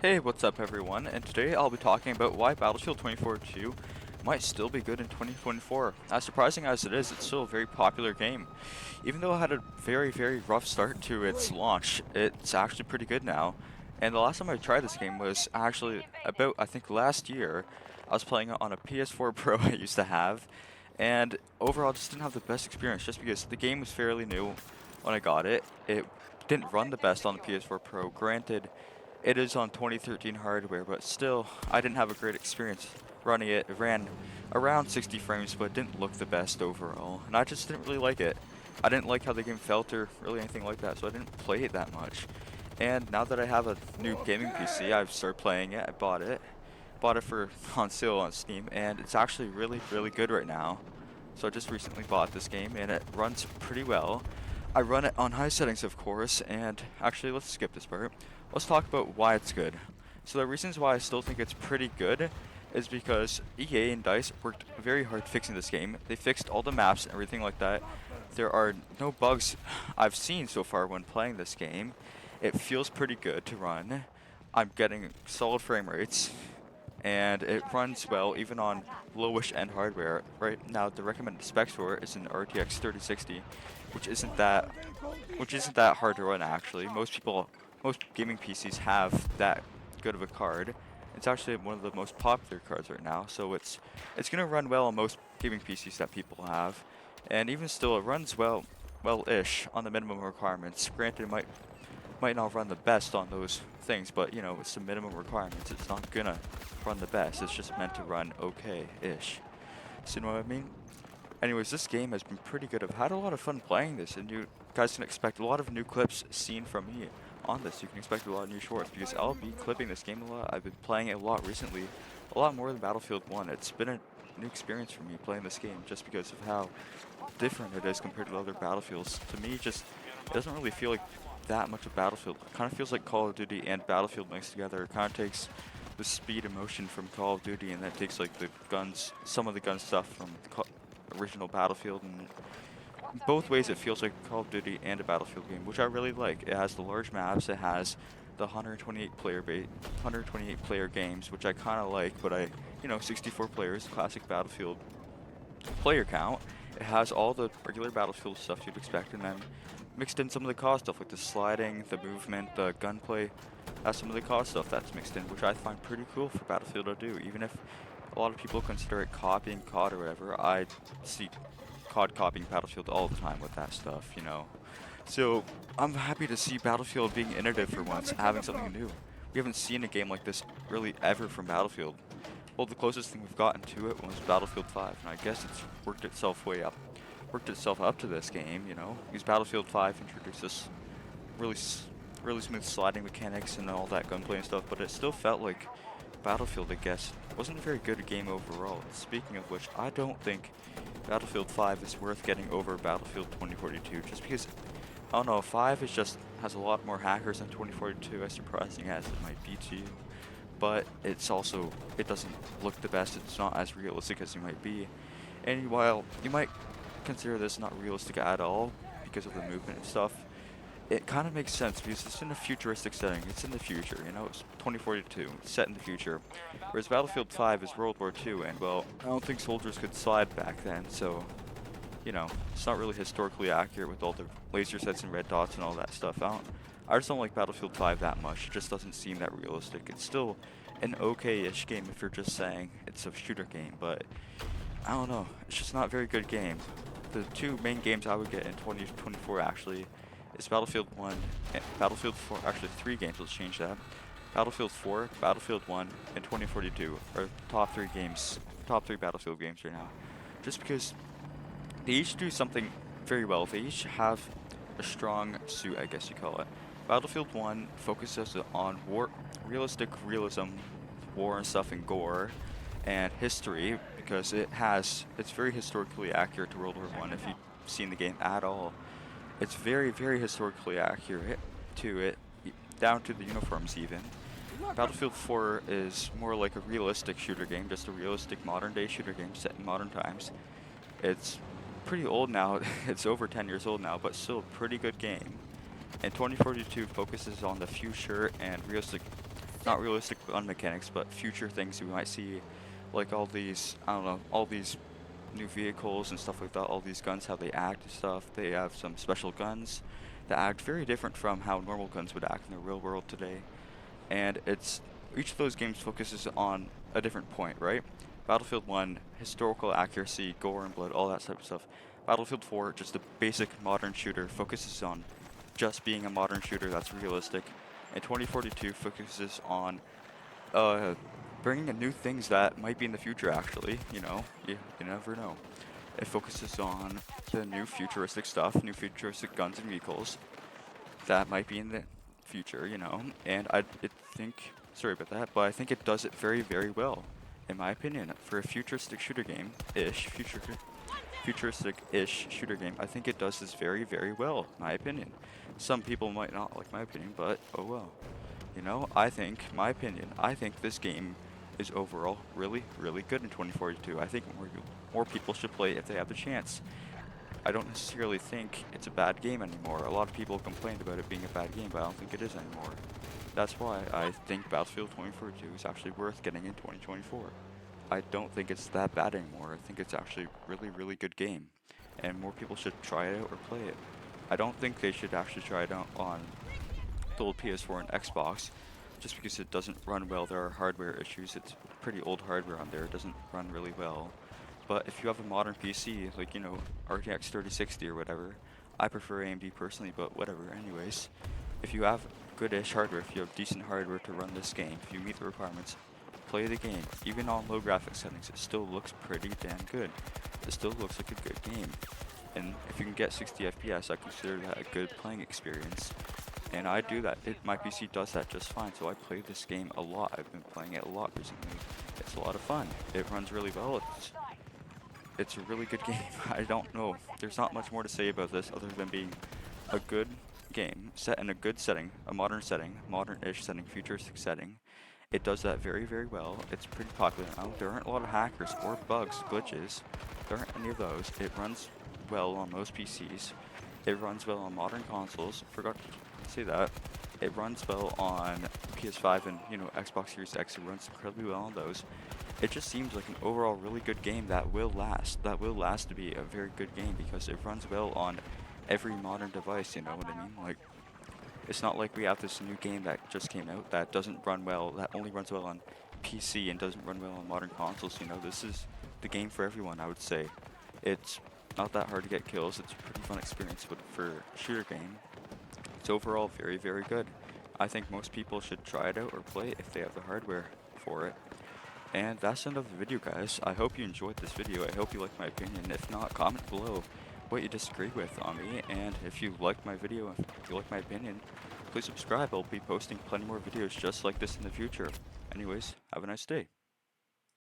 Hey, what's up everyone? And today I'll be talking about why Battlefield 2042 might still be good in 2024. As surprising as it is, it's still a very popular game. Even though it had a very rough start to its launch, it's actually pretty good now. And the last time I tried this game was actually about, I think last year. I was playing it on a PS4 Pro I used to have, and overall just didn't have the best experience just because the game was fairly new when I got it. It didn't run the best on the PS4 Pro. Granted, it is on 2013 hardware, but still, I didn't have a great experience running it. It ran around 60 frames, but didn't look the best overall, and I just didn't really like it. I didn't like how the game felt or really anything like that, so I didn't play it that much. And now that I have a new gaming PC, I've started playing it. I bought it. Bought it for on sale on Steam, and it's actually really good right now. So I just recently bought this game, and it runs pretty well. I run it on high settings, of course, and actually, let's skip this part. Let's talk about why it's good. So the reasons why I still think it's pretty good is because EA and DICE worked very hard fixing this game. They fixed all the maps and everything like that. There are no bugs I've seen so far when playing this game. It feels pretty good to run. I'm getting solid frame rates, and it runs well even on lowish end hardware. Right now, the recommended specs for it is an RTX 3060, which isn't that hard to run actually. Most gaming PCs have that good of a card. It's actually one of the most popular cards right now, so it's gonna run well on most gaming PCs that people have, and even still, it runs well-ish on the minimum requirements. Granted, it might not run the best on those things, but you know, it's the minimum requirements. It's not gonna run the best. It's just meant to run okay-ish. So you know what I mean? Anyways, this game has been pretty good. I've had a lot of fun playing this, and you guys can expect a lot of new clips seen from me on this. You can expect a lot of new shorts because I'll be clipping this game a lot. I've been playing it a lot recently, a lot more than Battlefield 1. It's been a new experience for me playing this game just because of how different it is compared to other Battlefields. To me, just it doesn't really feel like that much of Battlefield. It kind of feels like Call of Duty and Battlefield mixed together. It kind of takes the speed and motion from Call of Duty, and then takes like the guns, some of the gun stuff from original Battlefield, and both ways it feels like Call of Duty and a Battlefield game, which I really like. It has the large maps, it has the 128 player games, which I kind of like, but 64 players, classic Battlefield player count. It has all the regular Battlefield stuff you'd expect, and then mixed in some of the COD stuff, like the sliding, the movement, the gunplay. Has some of the COD stuff that's mixed in, which I find pretty cool for Battlefield to do. Even if a lot of people consider it copying COD or whatever, I see COD copying Battlefield all the time with that stuff, you know. So I'm happy to see Battlefield being innovative for once, having something new. We haven't seen a game like this really ever from Battlefield. Well, the closest thing we've gotten to it was Battlefield 5, and I guess it's worked itself up to this game, you know. Because Battlefield 5 introduced this really, really smooth sliding mechanics and all that gunplay and stuff, but it still felt like Battlefield, I guess, wasn't a very good game overall. Speaking of which, I don't think Battlefield 5 is worth getting over Battlefield 2042, just because, I don't know, 5 is just has a lot more hackers than 2042, as surprising as it might be to you. But it's also, it doesn't look the best, it's not as realistic as it might be. And while you might consider this not realistic at all because of the movement and stuff, it kind of makes sense because it's in a futuristic setting. It's in the future, you know, it's 2042, it's set in the future. Whereas Battlefield 5 is World War II, and well, I don't think soldiers could slide back then, so, you know, it's not really historically accurate with all the laser sets and red dots and all that stuff. I just don't like Battlefield 5 that much. It just doesn't seem that realistic. It's still an okay-ish game if you're just saying it's a shooter game, but I don't know. It's just not a very good game. The two main games I would get in 2024 actually is Battlefield 1 and Battlefield 4. Actually, three games. Let's change that. Battlefield 4, Battlefield 1, and 2042 are top three games, top three Battlefield games right now. Just because they each do something very well. They each have a strong suit, I guess you call it. Battlefield 1 focuses on realistic realism, war and stuff, and gore, and history because it's very historically accurate to World War One. If you've seen the game at all, it's very historically accurate to it, down to the uniforms even. Battlefield 4 is more like a realistic shooter game, just a realistic modern day shooter game set in modern times. It's pretty old now, it's over 10 years old now, but still a pretty good game. And 2042 focuses on the future and not realistic gun mechanics, but future things we might see, like all these, I don't know, all these new vehicles and stuff like that, all these guns, how they act and stuff. They have some special guns that act very different from how normal guns would act in the real world today. And it's each of those games focuses on a different point, right? Battlefield 1, historical accuracy, gore and blood, all that type of stuff. Battlefield 4, just a basic modern shooter, focuses on just being a modern shooter that's realistic. And 2042 focuses on uh, bringing in new things that might be in the future, actually. You never know. It focuses on the new futuristic stuff, new futuristic guns and vehicles that might be in the future. And think, sorry about that, but I think it does it very, very well, in my opinion. For a futuristic shooter game-ish, futuristic-ish shooter game, I think it does this very, very well, in my opinion. Some people might not like my opinion, but oh well. My opinion, I think this game is overall really, really good in 2042. I think more people should play it if they have the chance. I don't necessarily think it's a bad game anymore. A lot of people complained about it being a bad game, but I don't think it is anymore. That's why I think Battlefield 2042 is actually worth getting in 2024. I don't think it's that bad anymore. I think it's actually a really, really good game, and more people should try it out or play it. I don't think they should actually try it out on the old PS4 and Xbox, just because it doesn't run well. There are hardware issues. It's pretty old hardware on there. It doesn't run really well. But if you have a modern PC, like, RTX 3060 or whatever, I prefer AMD personally, but whatever, anyways. If you have good-ish hardware, if you have decent hardware to run this game, if you meet the requirements, play the game. Even on low graphics settings, it still looks pretty damn good. It still looks like a good game. And if you can get 60 FPS, I consider that a good playing experience. And I do that. My PC does that just fine, so I play this game a lot. I've been playing it a lot recently. It's a lot of fun. It runs really well. It's a really good game. I don't know. There's not much more to say about this other than being a good game set in a good setting, a modern setting, modern-ish setting, futuristic setting. It does that very, very well. It's pretty popular now. There aren't a lot of hackers or bugs, glitches. There aren't any of those. It runs well on most PCs. It runs well on modern consoles. Forgot to say that. It runs well on PS5 and, Xbox Series X. It runs incredibly well on those. It just seems like an overall really good game that will last. That will last to be a very good game because it runs well on every modern device, you know what I mean? Like, it's not like we have this new game that just came out that doesn't run well, that only runs well on PC and doesn't run well on modern consoles. This is the game for everyone, I would say. It's not that hard to get kills. It's a pretty fun experience, but for a shooter game, it's overall very, very good. I think most people should try it out or play it if they have the hardware for it. And that's the end of the video, guys. I hope you enjoyed this video. I hope you liked my opinion. If not, comment below what you disagree with on me. And if you liked my video, if you like my opinion, please subscribe. I'll be posting plenty more videos just like this in the future. Anyways, have a nice day.